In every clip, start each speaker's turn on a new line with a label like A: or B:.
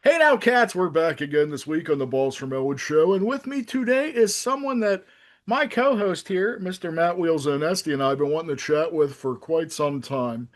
A: Hey now, cats, we're back again this week on the Balls from Ellwood show, and with me today is someone that my co-host here, Mr. Matt Wheels Onesti, and I have been wanting to chat with for quite some time.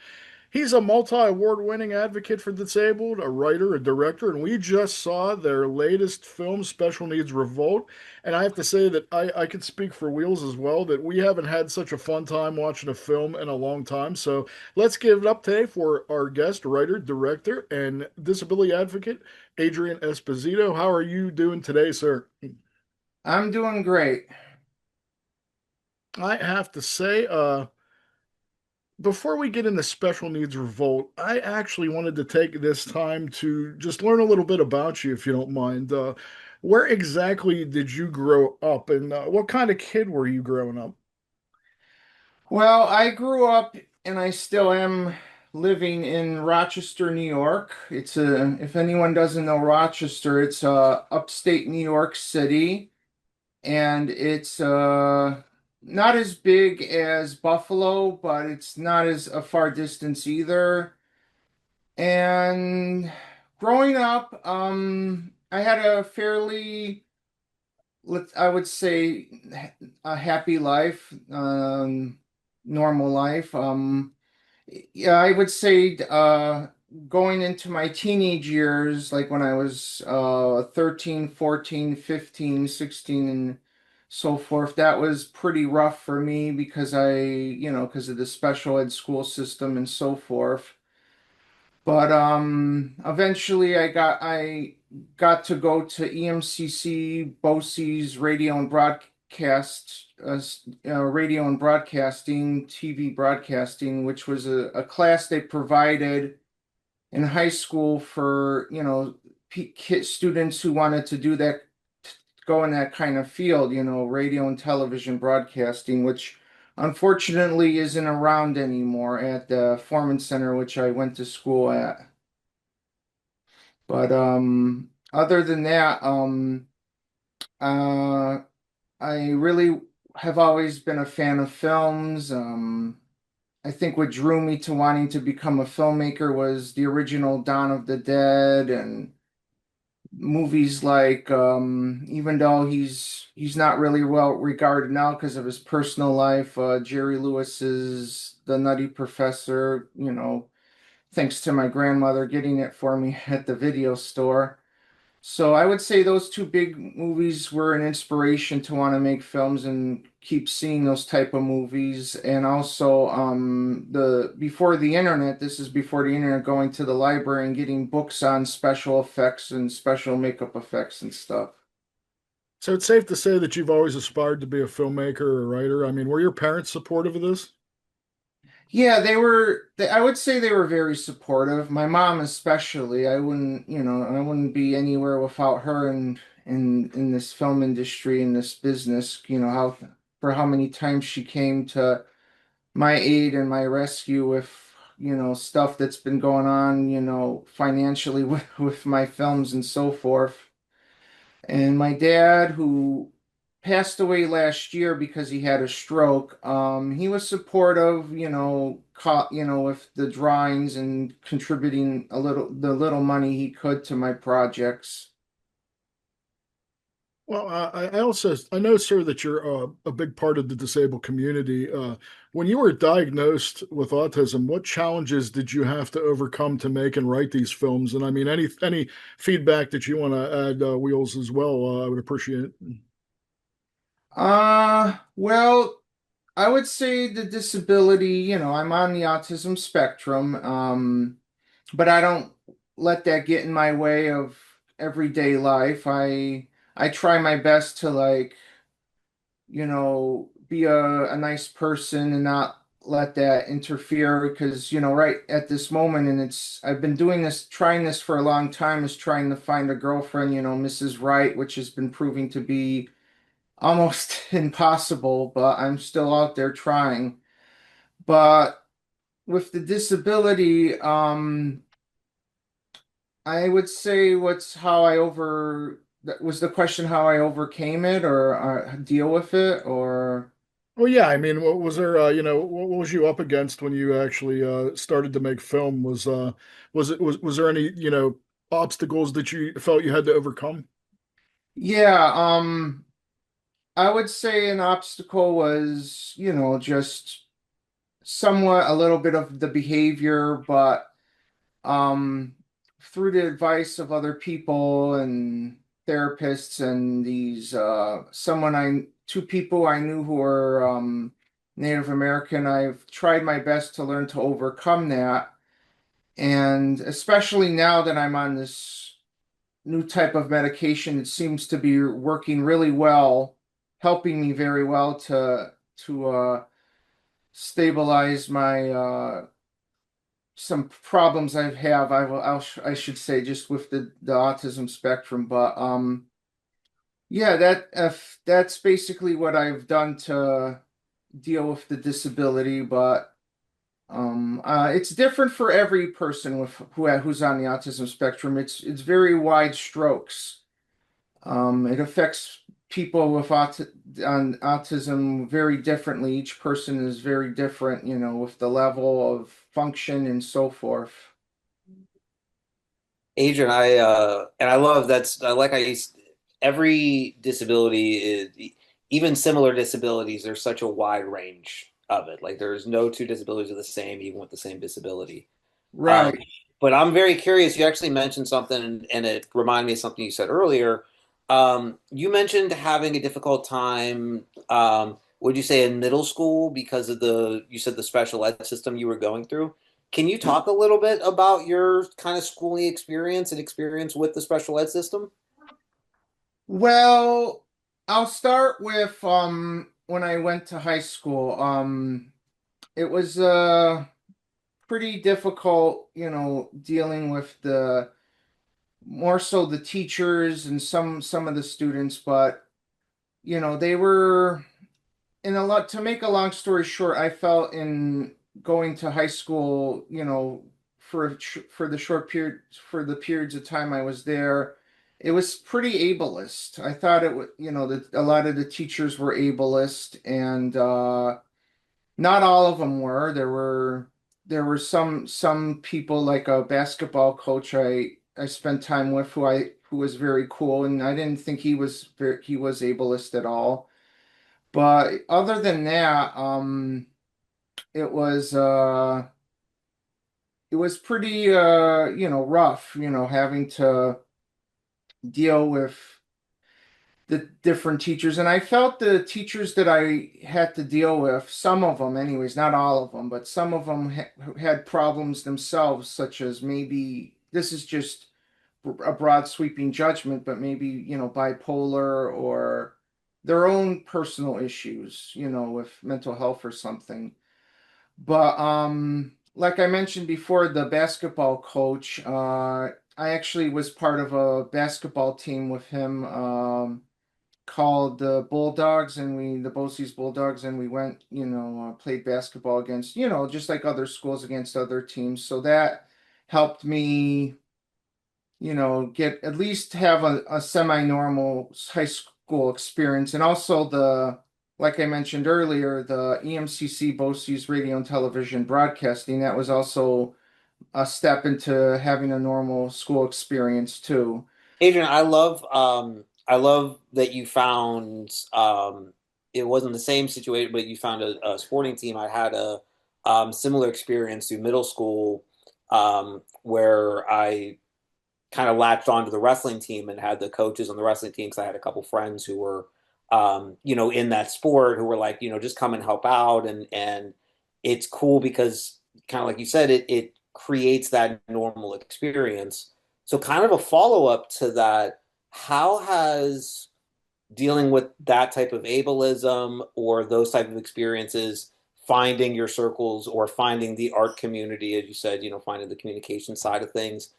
A: He's a multi-award winning advocate for the disabled, a writer, a director, and we just saw their latest film, Special Needs Revolt. And I have to say that I could speak for Wheels as well, that we haven't had such a fun time watching a film in a long time. So let's give it up today for our guest, writer, director, and disability advocate, Adrian Esposito. How are you doing today, sir?
B: I'm doing great.
A: I have to say, before we get into Special Needs Revolt, I actually wanted to take this time to just learn a little bit about you, if you don't mind. Where exactly did you grow up, and what kind of kid were you growing up?
B: Well, I grew up and I still am living in Rochester, New York. If anyone doesn't know Rochester, it's upstate New York City, and it's not as big as Buffalo, but it's not as a far distance either. And growing up, I had a fairly, I would say, a happy life, normal life. Yeah, I would say going into my teenage years, like when I was 13, 14, 15, 16, and so forth, that was pretty rough for me because because of the special ed school system and so forth. But eventually I got to go to EMCC, BOCES, radio and broadcasting, TV broadcasting, which was a class they provided in high school for, students who wanted to do that, go in that kind of field, radio and television broadcasting, which unfortunately isn't around anymore at the Foreman Center, which I went to school at. But other than that, uh, I really have always been a fan of films. I think what drew me to wanting to become a filmmaker was the original Dawn of the Dead and movies like even though he's not really well regarded now because of his personal life, Jerry Lewis's The Nutty Professor, thanks to my grandmother getting it for me at the video store. So I would say those two big movies were an inspiration to want to make films and keep seeing those type of movies. And also the before the internet, this is before the internet, going to the library and getting books on special effects and special makeup effects and stuff.
A: So it's safe to say that you've always aspired to be a filmmaker or a writer. I mean, were your parents supportive of this?
B: Yeah, I would say they were very supportive. My mom especially. I wouldn't be anywhere without her in this film industry, in this business, for how many times she came to my aid and my rescue with, stuff that's been going on, financially with my films and so forth. And my dad, who passed away last year because he had a stroke, he was supportive, with the drawings and contributing the little money he could to my projects.
A: Well, I also I know, sir, that you're a big part of the disabled community. When you were diagnosed with autism, what challenges did you have to overcome to make and write these films? And I mean, any feedback that you want to add, Wheels, as well, I would appreciate it.
B: Well, I would say the disability, I'm on the autism spectrum, but I don't let that get in my way of everyday life. I try my best to, like, be a nice person and not let that interfere because, right at this moment, and I've been trying this for a long time, is trying to find a girlfriend, Mrs. Right, which has been proving to be almost impossible, but I'm still out there trying. But with the disability, I would say what's how I over that was the question, how I overcame it or deal with it, or
A: Well, yeah, I mean, what was there, what was you up against when you actually started to make film? Was there any, obstacles that you felt you had to overcome?
B: Yeah, I would say an obstacle was, just somewhat a little bit of the behavior, but um, through the advice of other people and therapists and these two people I knew who were Native American, I've tried my best to learn to overcome that. And especially now that I'm on this new type of medication, it seems to be working really well, helping me very well to stabilize my some problems I have. I should say just with the autism spectrum, but yeah, that's basically what I've done to deal with the disability, but it's different for every person who's on the autism spectrum. It's very wide strokes. It affects people with autism very differently. Each person is very different, with the level of function and so forth.
C: Adrian, I love that's I like how every disability is even similar disabilities. There's such a wide range of it. Like there's no two disabilities are the same, even with the same disability. Um,
B: Right.
C: but I'm very curious. You actually mentioned something, and it reminded me of something you said earlier. You mentioned having a difficult time. Would you say in middle school because of you said the special ed system you were going through? Can you talk a little bit about your kind of schooling experience and experience with the special ed system?
B: Well, I'll start with when I went to high school. It was pretty difficult, dealing with the more so the teachers and some of the students, but they were in a lot to make a long story short, I felt in going to high school, for the short period for the periods of time I was there, it was pretty ableist. I thought it would, that a lot of the teachers were ableist, and not all of them were. There were some people like a basketball coach I spent time with who was very cool, and I didn't think he was ableist at all. But other than that, it was uh it was pretty rough, having to deal with the different teachers. And I felt the teachers that I had to deal with, some of them anyways, not all of them, but some of them had problems themselves, such as maybe this is just a broad sweeping judgment, but maybe, bipolar or their own personal issues, with mental health or something. But like I mentioned before, the basketball coach, I actually was part of a basketball team with him, called the Bulldogs, and the BOCES Bulldogs, and we went, played basketball against, just like other schools against other teams. So that helped me, get at least have a semi-normal high school experience. And also like I mentioned earlier, the EMCC BOCES radio and television broadcasting, that was also a step into having a normal school experience too.
C: Adrian, I love that you found it wasn't the same situation, but you found a sporting team. I had a similar experience through middle school where I kind of latched onto the wrestling team and had the coaches on the wrestling team because I had a couple friends who were in that sport who were like, just come and help out, and it's cool because kind of like you said, it creates that normal experience. So kind of a follow up to that, how has dealing with that type of ableism or those type of experiences, finding your circles or finding the art community, as you said, finding the communication side of things,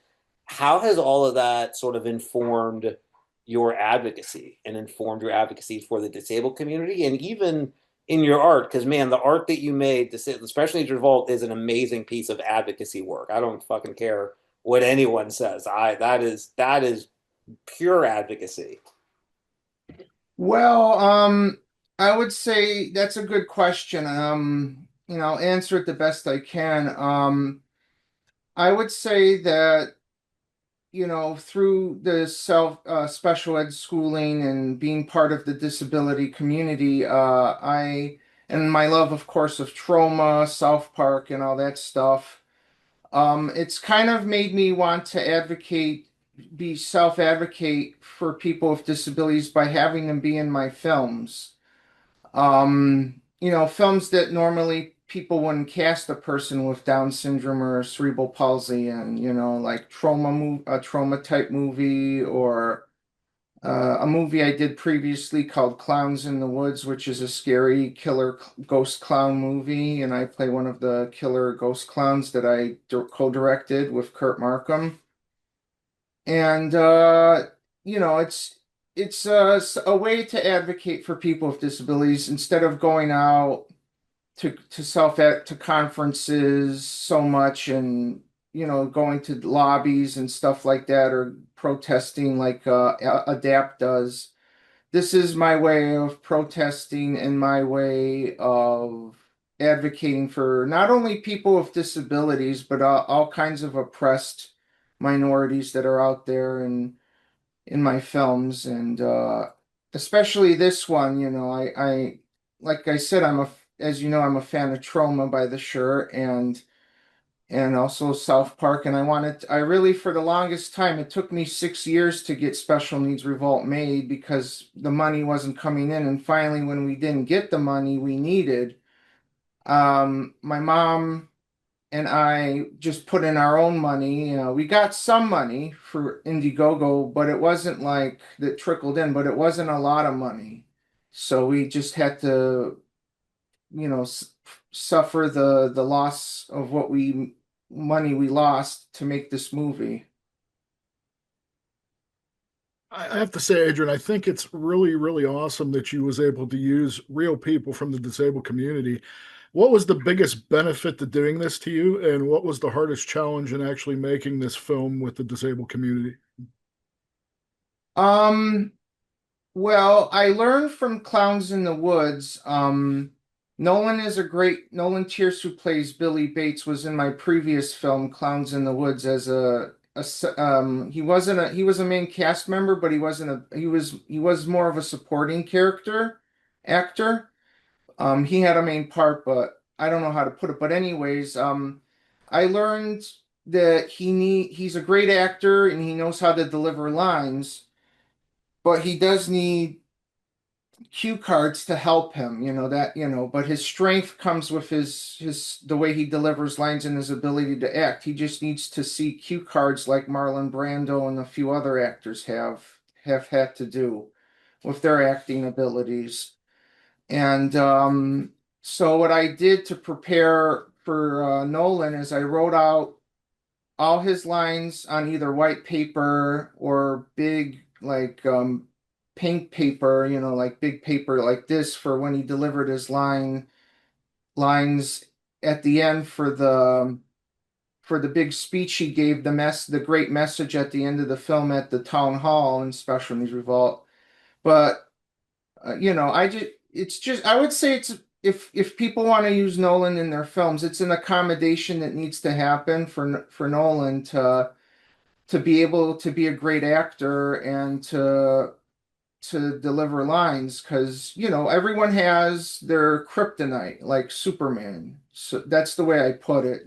C: how has all of that sort of informed your advocacy and informed your advocacy for the disabled community and even in your art? Because man, the art that you made, especially Needs Revolt, is an amazing piece of advocacy work. I don't fucking care what anyone says. I that is pure advocacy.
B: Well, I would say that's a good question. I'll answer it the best I can. I would say that through the special ed schooling and being part of the disability community, and my love, of course, of trauma, South Park, and all that stuff. It's kind of made me want to be self-advocate for people with disabilities by having them be in my films. Films that normally people wouldn't cast a person with Down syndrome or cerebral palsy and, like a trauma type movie, or a movie I did previously called Clowns in the Woods, which is a scary killer ghost clown movie, and I play one of the killer ghost clowns that I co-directed with Kurt Markham. And it's a way to advocate for people with disabilities instead of going out to conferences so much, and going to lobbies and stuff like that, or protesting like ADAPT does. This is my way of protesting and my way of advocating for not only people with disabilities, but all kinds of oppressed minorities that are out there and in my films. And especially this one, like I said, as you know, I'm a fan of Trauma by The Shirt, and also South Park. And I really, for the longest time, it took me 6 years to get Special Needs Revolt made because the money wasn't coming in. And finally, when we didn't get the money we needed, my mom and I just put in our own money. We got some money for Indiegogo, but it wasn't like that trickled in, but it wasn't a lot of money. So we just had to, suffer the loss of what we money we lost to make this movie.
A: I have to say, Adrian, I think it's really, really awesome that you was able to use real people from the disabled community. What was the biggest benefit to doing this to you, and what was the hardest challenge in actually making this film with the disabled community?
B: Um, well, I learned from Clowns in the Woods. Nolan Pierce, who plays Billy Bates, was in my previous film, Clowns in the Woods, as he was a main cast member, but he wasn't he was more of a supporting character actor. He had a main part, but I don't know how to put it. But anyways, I learned that he's a great actor and he knows how to deliver lines, but he does need cue cards to help him, but his strength comes with his the way he delivers lines and his ability to act. He just needs to see cue cards like Marlon Brando and a few other actors have had to do with their acting abilities. And so what I did to prepare for Nolan is I wrote out all his lines on either white paper or big, like pink paper, like big paper like this, for when he delivered his lines at the end for the big speech he gave, the great message at the end of the film at the town hall in Special Needs Revolt. But I would say it's if people want to use Nolan in their films, it's an accommodation that needs to happen for Nolan to be able to be a great actor and to deliver lines, because everyone has their kryptonite, like Superman. So that's the way I put it.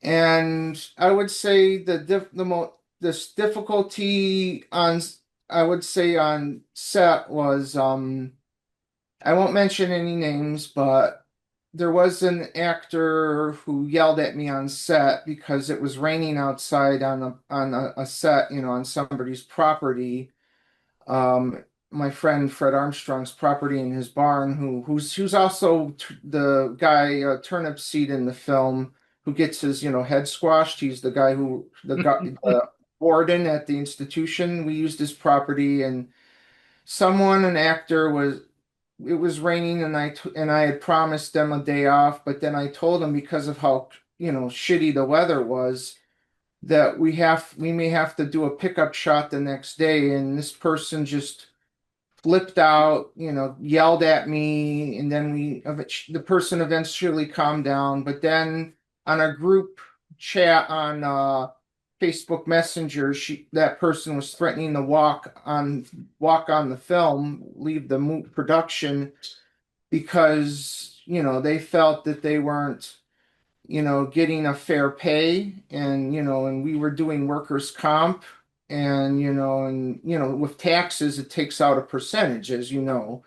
B: And I would say this difficulty on I would say on set was I won't mention any names, but there was an actor who yelled at me on set because it was raining outside on a set, on somebody's property. My friend Fred Armstrong's property in his barn, who's also the guy turnip seed in the film, who gets his head squashed. He's the guy the warden at the institution. We used his property, and an actor was. It was raining, and I had promised them a day off, but then I told them, because of how shitty the weather was, that we may have to do a pickup shot the next day. And this person just flipped out, yelled at me, and then the person eventually calmed down. But then on a group chat Facebook Messenger, that person was threatening to walk on the film, leave the production because, they felt that they weren't, getting a fair pay, and, and we were doing workers' comp, and, with taxes, it takes out a percentage, as you know.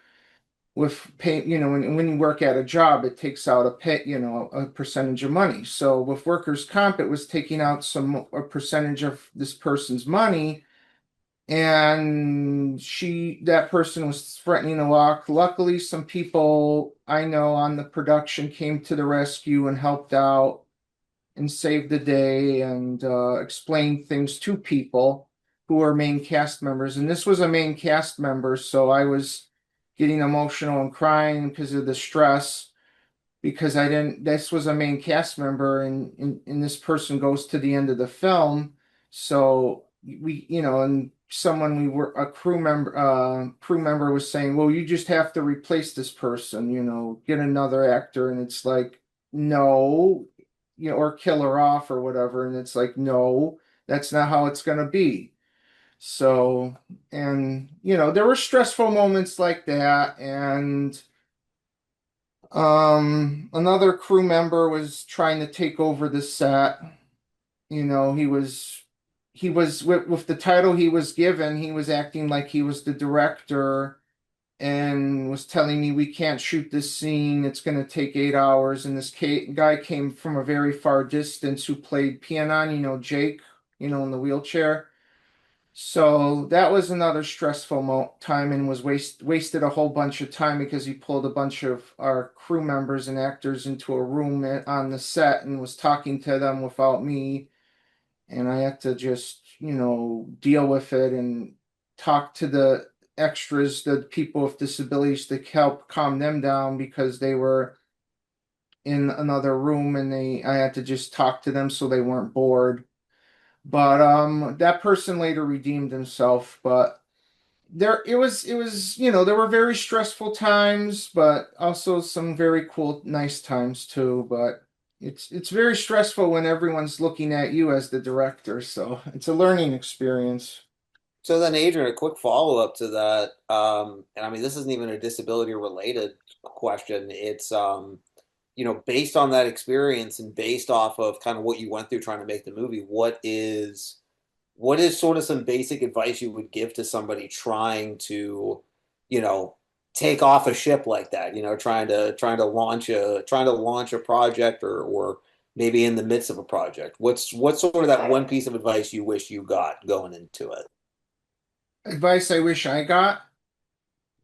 B: With pay, when you work at a job, it takes out a percentage of money. So with workers' comp, it was taking out a percentage of this person's money, and that person was threatening to walk. Luckily, some people I know on the production came to the rescue and helped out and saved the day, and explained things to people who were main cast members. And this was a main cast member, so I was getting emotional and crying because of the stress, because I didn't, this was a main cast member, and this person goes to the end of the film. So and someone we were a crew member was saying, well, you just have to replace this person, get another actor. And it's like, no, or kill her off or whatever. And it's like, no, that's not how it's going to be. So, and, there were stressful moments like that. And another crew member was trying to take over the set. He was with the title he was given, he was acting like he was the director, and was telling me, we can't shoot this scene, it's going to take 8 hours. And this guy came from a very far distance who played piano, Jake, in the wheelchair. So that was another stressful time, and was wasted a whole bunch of time because he pulled a bunch of our crew members and actors into a room on the set and was talking to them without me. And I had to just, deal with it and talk to the extras, the people with disabilities, to help calm them down, because they were in another room, and I had to just talk to them so they weren't bored. But that person later redeemed himself. But it was, there were very stressful times, but also some very cool, nice times too. But it's very stressful when everyone's looking at you as the director, so it's a learning experience.
C: So then, Adrian, a quick follow-up to that, and I mean, this isn't even a disability-related question. It's based on that experience and based off of kind of what you went through trying to make the movie, what is sort of some basic advice you would give to somebody trying to, you know, take off a ship like that, trying to launch a project, or maybe in the midst of a project? What's sort of that one piece of advice you wish you got going into it?
B: Advice I wish I got.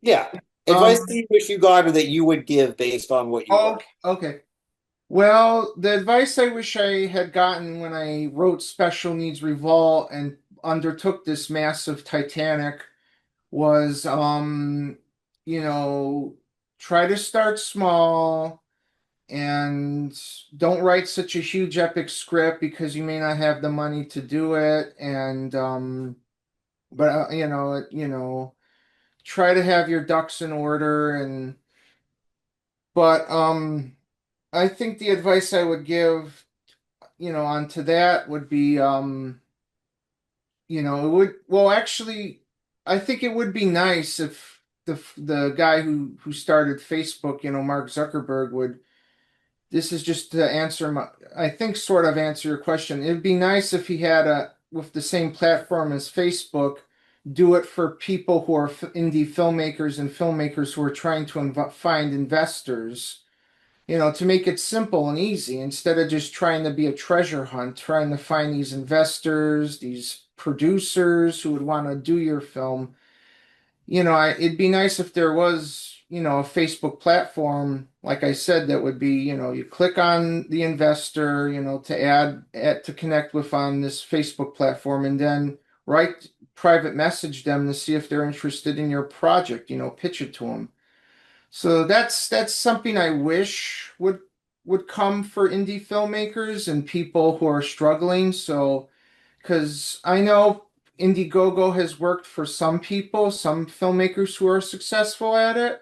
C: Yeah. Advice that
B: Um,
C: you wish you got or that you would give based on what you
B: oh,
C: learned.
B: okay. Well, the advice I wish I had gotten when I wrote Special Needs Revolt and undertook this massive Titanic was, you know, try to start small, and don't write such a huge epic script because you may not have the money to do it. And but try to have your ducks in order. And but I think the advice I would give, onto that would be, it would, well, actually, I think it would be nice if the guy who started Facebook, Mark Zuckerberg, would, this is just to answer I think, sort of answer your question. It'd be nice if he had with the same platform as Facebook, do it for people who are indie filmmakers and filmmakers who are trying to find investors, to make it simple and easy, instead of just trying to be a treasure hunt, trying to find these investors, these producers who would want to do your film. It'd be nice if there was, a Facebook platform, like I said, that would be, you click on the investor, to to connect with on this Facebook platform, and then write private message them to see if they're interested in your project, pitch it to them. So that's something I wish would come for indie filmmakers and people who are struggling. So, because I know Indiegogo has worked for some people, some filmmakers who are successful at it,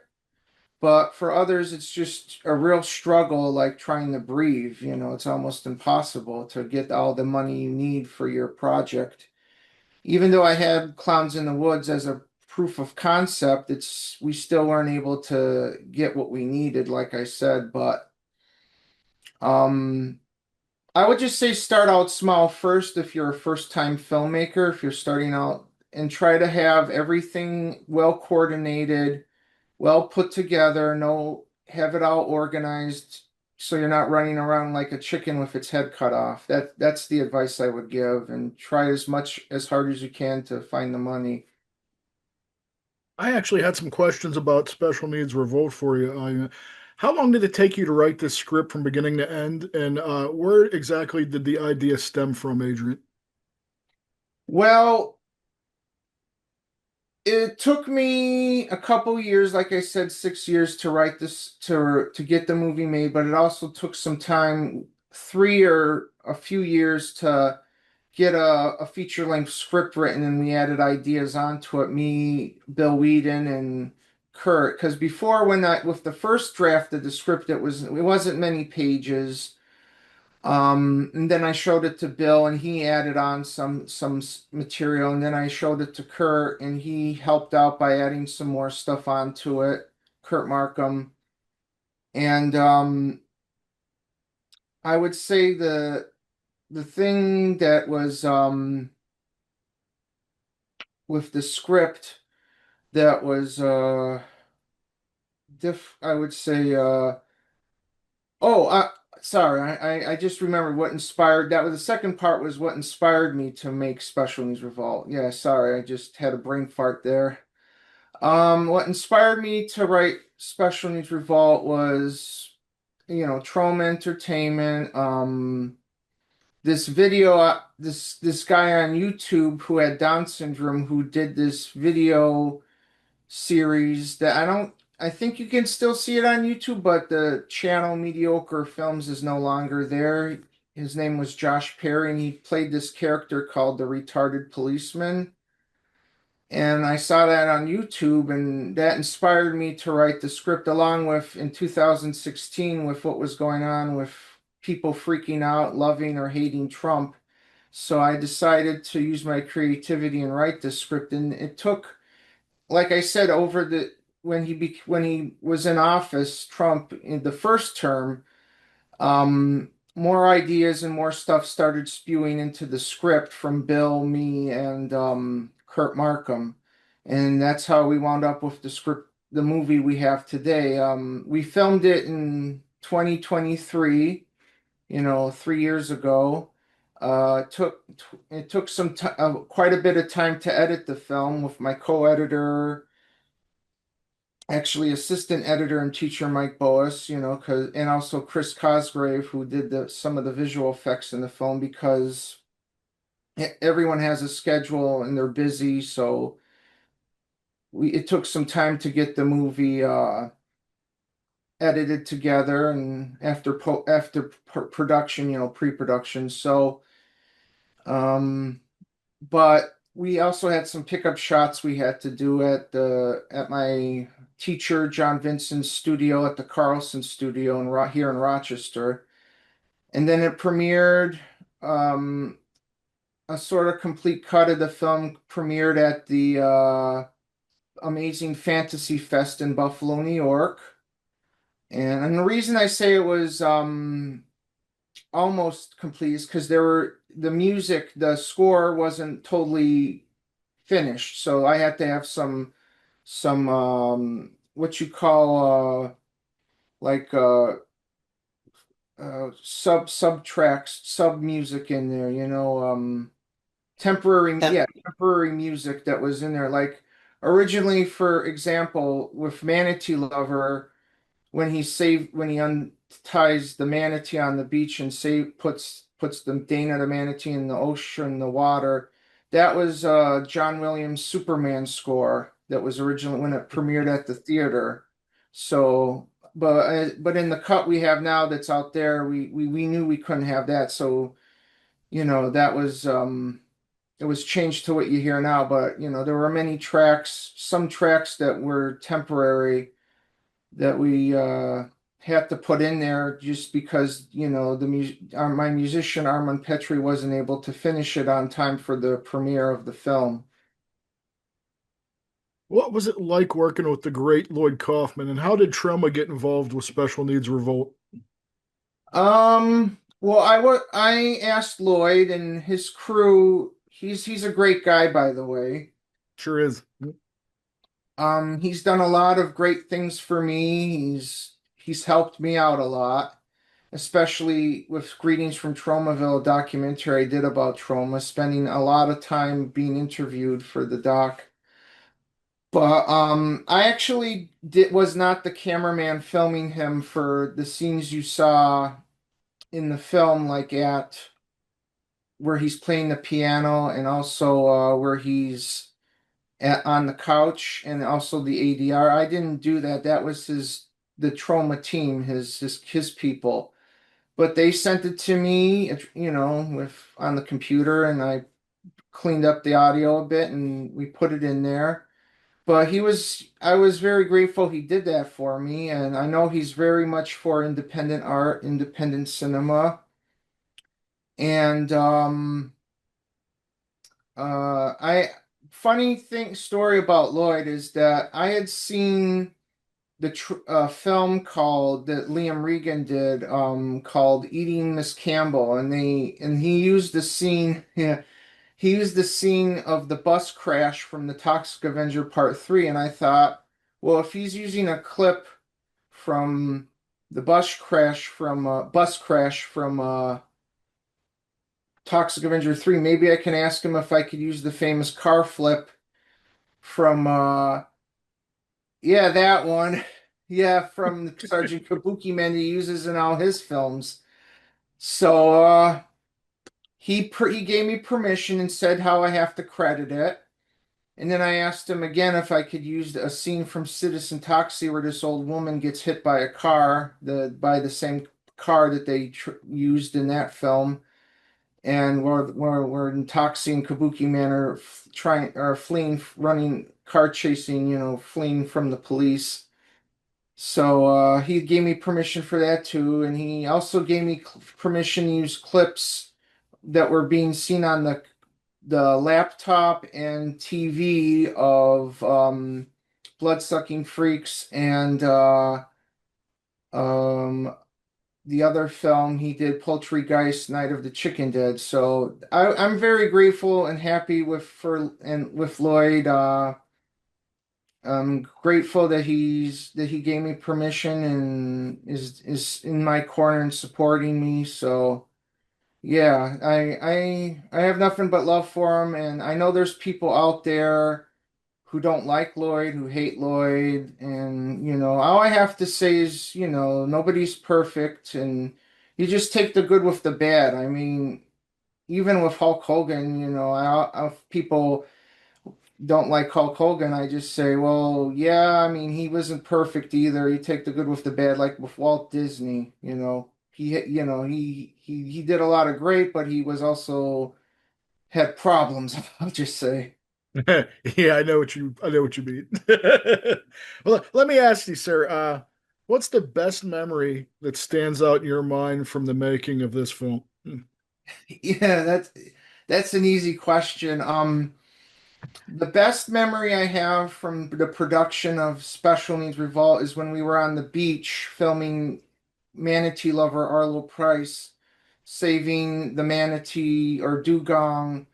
B: But for others, it's just a real struggle, like trying to breathe. It's almost impossible to get all the money you need for your project. Even though I had Clowns in the Woods as a proof of concept, we still weren't able to get what we needed, like I said. But um, I would just say start out small first if you're a first-time filmmaker, if you're starting out, and try to have everything well coordinated, well put together, have it all organized so you're not running around like a chicken with its head cut off. That's the advice I would give, and try as hard as you can to find the money.
A: I actually had some questions about Special Needs Revolt for you. How long did it take you to write this script from beginning to end, and where exactly did the idea stem from, Adrian?
B: Well, it took me a couple years, like I said, 6 years to write this to get the movie made, but it also took some time, 3 or a few years to get a feature-length script written, and we added ideas onto it, me, Bill Whedon, and Kurt. Because before, with the first draft of the script, it wasn't many pages. And then I showed it to Bill, and he added on some material, and then I showed it to Kurt, and he helped out by adding some more stuff onto it, Kurt Markham. And I would say the thing that was with the script that was I would say oh sorry, I just remembered what inspired that was the second part was what inspired me to make Special Needs Revolt. Yeah, sorry, I just had a brain fart there. What inspired me to write Special Needs Revolt was, Trauma Entertainment. This guy on YouTube who had Down syndrome who did this video series that I think you can still see it on YouTube, but the channel Mediocre Films is no longer there. His name was Josh Perry, and he played this character called the Retarded Policeman. And I saw that on YouTube, and that inspired me to write the script, along with in 2016 with what was going on with people freaking out, loving or hating Trump. So I decided to use my creativity and write this script, and it took, like I said, over the when he was in office, Trump in the first term, more ideas and more stuff started spewing into the script from Bill, me, and Kurt Markham, and that's how we wound up with the script, the movie we have today. We filmed it in 2023, 3 years ago. It took quite a bit of time to edit the film with my co-editor, actually assistant editor and teacher Mike Boas, and also Chris Cosgrave, who did some of the visual effects in the film, because everyone has a schedule and they're busy. So it took some time to get the movie edited together, and after production, pre-production. So but we also had some pickup shots we had to do at my teacher John Vincent's studio at the Carlson studio here in Rochester. And then it premiered, a sort of complete cut of the film premiered at the Amazing Fantasy Fest in Buffalo, New York. And the reason I say it was almost complete is because the score wasn't totally finished, so I had to have some what you call like subtracks, sub music in there,
C: Yep.
B: temporary music that was in there. Like originally, for example, with Manatee Lover, when he unties the manatee on the beach and puts the Dana the manatee in the ocean, the water. That was John Williams' Superman score that was originally when it premiered at the theater. So, but in the cut we have now that's out there, we knew we couldn't have that. So, that was it was changed to what you hear now. But there were some tracks that were temporary, that we had to put in there just because, my musician Armand Petrie wasn't able to finish it on time for the premiere of the film.
A: What was it like working with the great Lloyd Kaufman, and how did Trauma get involved with Special Needs Revolt?
B: Well, I asked Lloyd and his crew. He's a great guy, by the way.
A: Sure is.
B: He's done a lot of great things for me. He's helped me out a lot, especially with Greetings from Tromaville, a documentary I did about trauma, spending a lot of time being interviewed for the doc. But I actually was not the cameraman filming him for the scenes you saw in the film, like at where he's playing the piano and also where he's on the couch and also the ADR. I didn't do that. That was the trauma team, his people. But they sent it to me, with on the computer, and I cleaned up the audio a bit and we put it in there. But I was very grateful he did that for me, and I know he's very much for independent art, independent cinema. And I funny thing story about Lloyd is that I had seen the film called that Liam Regan did called Eating Miss Campbell, and he used the scene yeah, he used the scene of the bus crash from the Toxic Avenger Part 3, and I thought, well, if he's using a clip from the bus crash from Toxic Avenger 3, maybe I can ask him if I could use the famous car flip from yeah, that one. Yeah, from Sergeant Kabuki Man he uses in all his films. So he gave me permission and said how I have to credit it. And then I asked him again if I could use a scene from Citizen Toxie where this old woman gets hit by a car, by the same car that they used in that film, and where Toxie and Kabuki Man are fleeing, running, car chasing, fleeing from the police. So he gave me permission for that too, and he also gave me permission to use clips that were being seen on the laptop and TV of Bloodsucking Freaks and um, the other film he did, Poultrygeist, Night of the Chicken Dead. So I'm very grateful and happy with Lloyd. I'm grateful that he gave me permission and is in my corner and supporting me. So yeah, I have nothing but love for him, and I know there's people out there who don't like Lloyd, who hate Lloyd, and all I have to say is, nobody's perfect, and you just take the good with the bad. I mean, even with Hulk Hogan, people don't like Hulk Hogan, I just say, well, yeah, I mean, he wasn't perfect either. You take the good with the bad, like with Walt Disney, he did a lot of great, but he was also had problems, I'll just say.
A: Yeah, I know what you mean. Well, let me ask you, sir, what's the best memory that stands out in your mind from the making of this film?
B: Yeah, that's an easy question. The best memory I have from the production of Special Needs Revolt is when we were on the beach filming Manatee Lover Arlo Price saving the manatee or dugong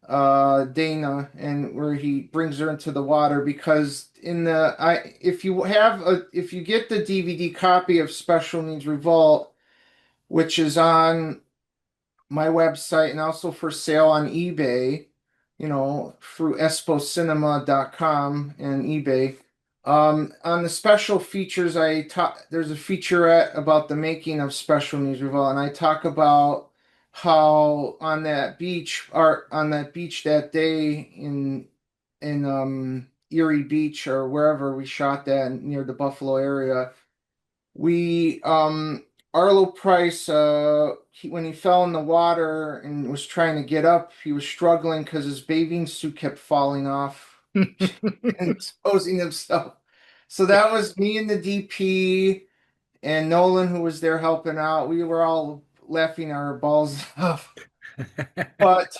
B: Dana, and where he brings her into the water because in the I if you get the DVD copy of Special Needs Revolt, which is on my website and also for sale on eBay, through espocinema.com and eBay. On the special features, there's a featurette about the making of Special Needs Revolt, and I talk about how on that beach that day in Erie Beach or wherever we shot that near the Buffalo area, we Arlo Price when he fell in the water and was trying to get up, he was struggling because his bathing suit kept falling off and exposing himself. So that was me and the DP and Nolan, who was there helping out. We were all laughing our balls off. But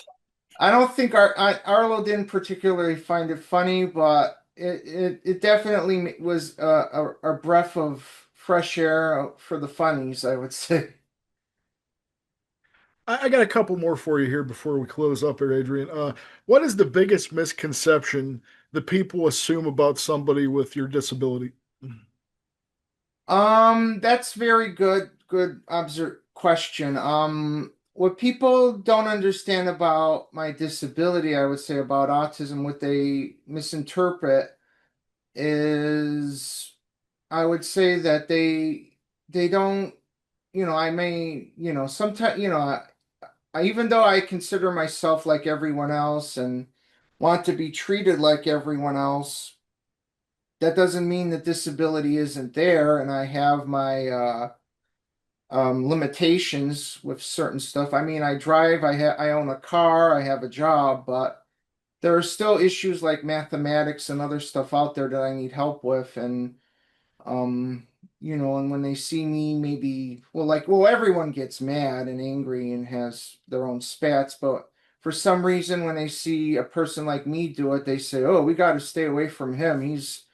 B: I don't think Arlo didn't particularly find it funny, but it definitely was a breath of fresh air for the funnies, I would say.
A: I got a couple more for you here before we close up here, Adrian. What is the biggest misconception that people assume about somebody with your disability?
B: That's very good question. What people don't understand about my disability, I would say about autism, what they misinterpret is, I would say that they don't, I may, sometimes, even though I consider myself like everyone else and want to be treated like everyone else, that doesn't mean that disability isn't there, and I have my limitations with certain stuff. I mean, I drive, I own a car, I have a job, but there are still issues like mathematics and other stuff out there that I need help with, and um, and when they see me, maybe, well, everyone gets mad and angry and has their own spats, but for some reason, when they see a person like me do it, they say, "Oh, we got to stay away from him. He's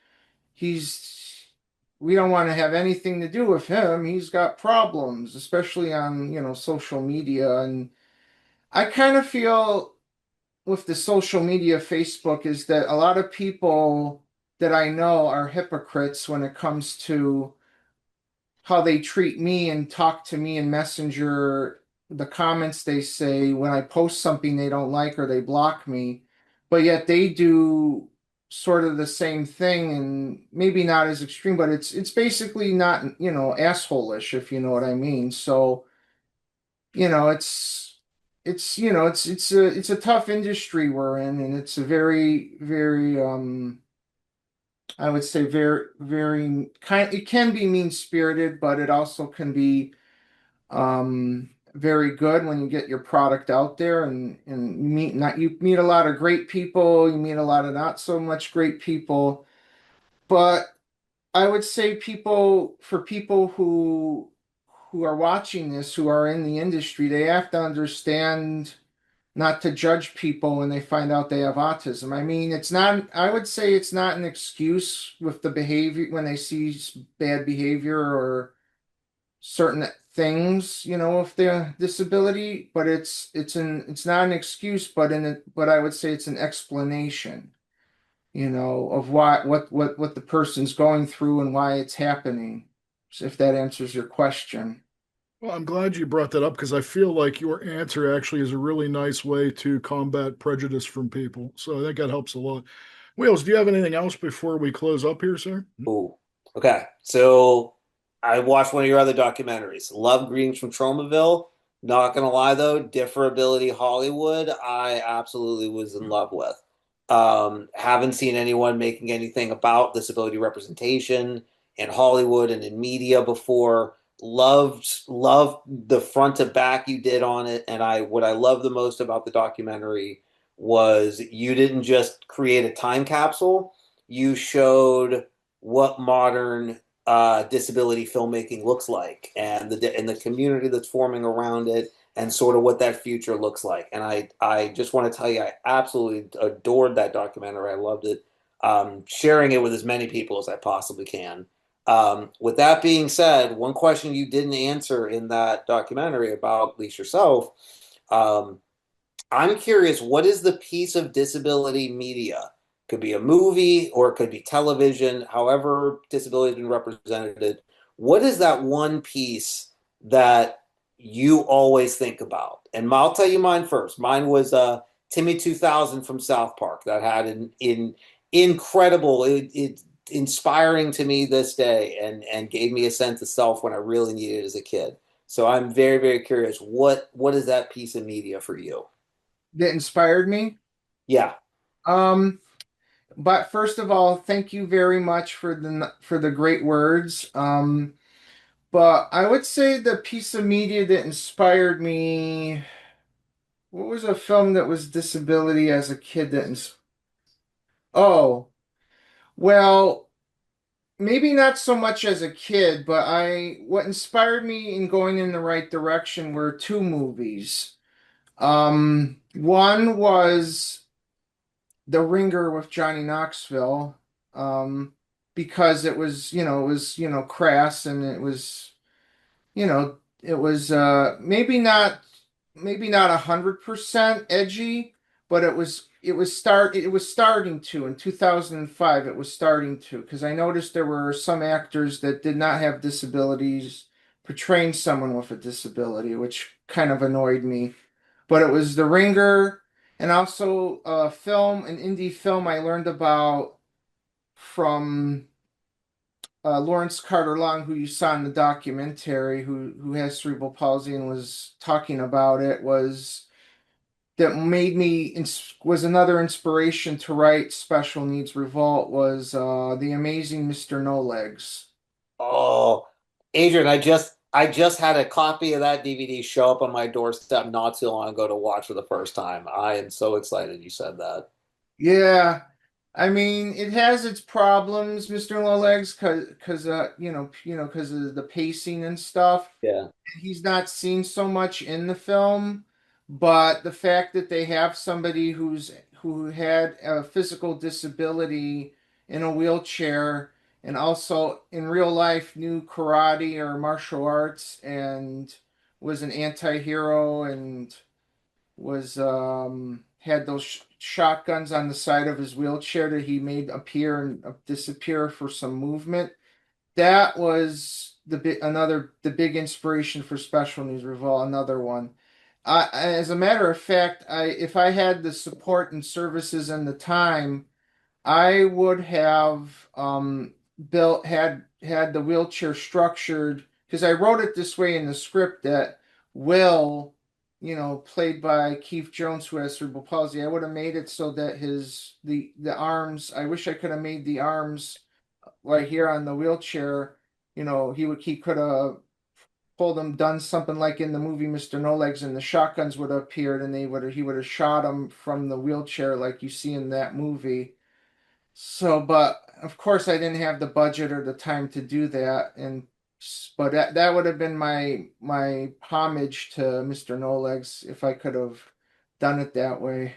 B: we don't want to have anything to do with him. He's got problems, especially on, social media." And I kind of feel with the social media, Facebook, is that a lot of people that I know are hypocrites when it comes to how they treat me and talk to me in Messenger, the comments they say when I post something they don't like or they block me, but yet they do sort of the same thing and maybe not as extreme, but it's basically not, asshole-ish, if you know what I mean. So, it's a tough industry we're in, and it's a very, very I would say very, very kind. It can be mean-spirited, but it also can be very good when you get your product out there, and you meet a lot of great people, you meet a lot of not so much great people. But I would say people who are watching this, who are in the industry, they have to understand not to judge people when they find out they have autism. I mean, I would say it's not an excuse with the behavior when they see bad behavior or certain things, with their disability, but it's not an excuse, but I would say it's an explanation, of what the person's going through and why it's happening. So if that answers your question.
A: Well, I'm glad you brought that up because I feel like your answer actually is a really nice way to combat prejudice from people. So I think that helps a lot. Wheels, do you have anything else before we close up here, sir?
C: Ooh. Okay. So I watched one of your other documentaries. Love Greetings from Tromaville. Not gonna lie though, Differability Hollywood, I absolutely was in love with. Haven't seen anyone making anything about disability representation in Hollywood and in media before. Loved the front to back you did on it. And what I love the most about the documentary was you didn't just create a time capsule, you showed what modern disability filmmaking looks like, and the community that's forming around it, and sort of what that future looks like. And I just want to tell you, I absolutely adored that documentary. I loved it. Sharing it with as many people as I possibly can. With that being said, one question you didn't answer in that documentary about at least yourself, um, I'm curious, what is the piece of disability media? Could be a movie or it could be television, however disability has been represented. What is that one piece that you always think about? And I'll tell you mine first. Mine was Timmy 2000 from South Park that had an incredible, it inspiring to me this day, and gave me a sense of self when I really needed it as a kid. So I'm very, very curious. What is that piece of media for you?
B: That inspired me.
C: Yeah.
B: Um, but first of all, thank you very much for the great words. But I would say the piece of media that inspired me, what was a film that was disability as a kid oh, well. maybe not so much as a kid, but what inspired me in going in the right direction were two movies. One was The Ringer with Johnny Knoxville, um, because it was crass, and it was maybe not 100% edgy, but it was starting to in 2005. It was starting to, because I noticed there were some actors that did not have disabilities portraying someone with a disability, which kind of annoyed me. But it was The Ringer, and also an indie film I learned about from Lawrence Carter Long, who you saw in the documentary, who has cerebral palsy and was talking about it, was another inspiration to write Special Needs Revolt, was The Amazing Mr. No Legs.
C: Oh, Adrian, I just had a copy of that DVD show up on my doorstep not too long ago to watch for the first time. I am so excited you said that.
B: Yeah, I mean, it has its problems, Mr. No Legs, because of the pacing and stuff.
C: Yeah.
B: He's not seen so much in the film, but the fact that they have somebody who had a physical disability in a wheelchair, and also in real life knew karate or martial arts, and was an anti-hero, and was had those shotguns on the side of his wheelchair that he made appear and disappear for some movement. That was the big inspiration for Special News Revolt. Another one. As a matter of fact, if I had the support and services and the time, I would have built had the wheelchair structured, because I wrote it this way in the script that Will, played by Keith Jones, who has cerebral palsy. I would have made it so that the arms. I wish I could have made the arms right here on the wheelchair. He could have pulled him, done something like in the movie Mr. No Legs, and the shotguns would have appeared, and he would have shot him from the wheelchair like you see in that movie. So, but of course, I didn't have the budget or the time to do that, but that would have been my homage to Mr. No Legs if I could have done it that way.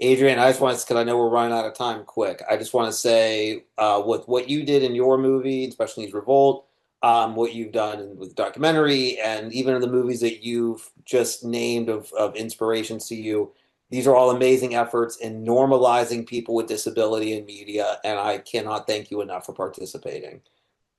C: Adrian, I just want to, because I know we're running out of time quick. I just want to say, with what you did in your movie, especially Needs Revolt, what you've done with the documentary, and even in the movies that you've just named of inspirations to you, these are all amazing efforts in normalizing people with disability in media, and I cannot thank you enough for participating.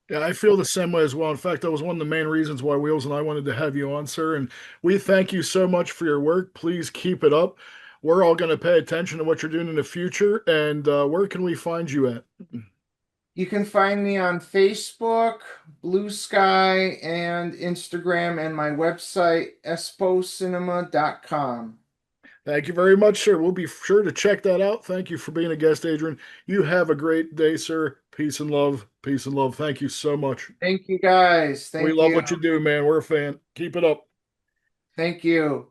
A: Yeah, I feel the same way as well. In fact, that was one of the main reasons why Wheels and I wanted to have you on, sir. And we thank you so much for your work. Please keep it up. We're all going to pay attention to what you're doing in the future. And where can we find you at?
B: You can find me on Facebook, Blue Sky, and Instagram, and my website, espocinema.com.
A: Thank you very much, sir. We'll be sure to check that out. Thank you for being a guest, Adrian. You have a great day, sir. Peace and love. Peace and love. Thank you so much.
B: Thank you, guys.
A: We
B: Thank
A: love
B: you.
A: what you do, man. We're a fan. Keep it up.
B: Thank you.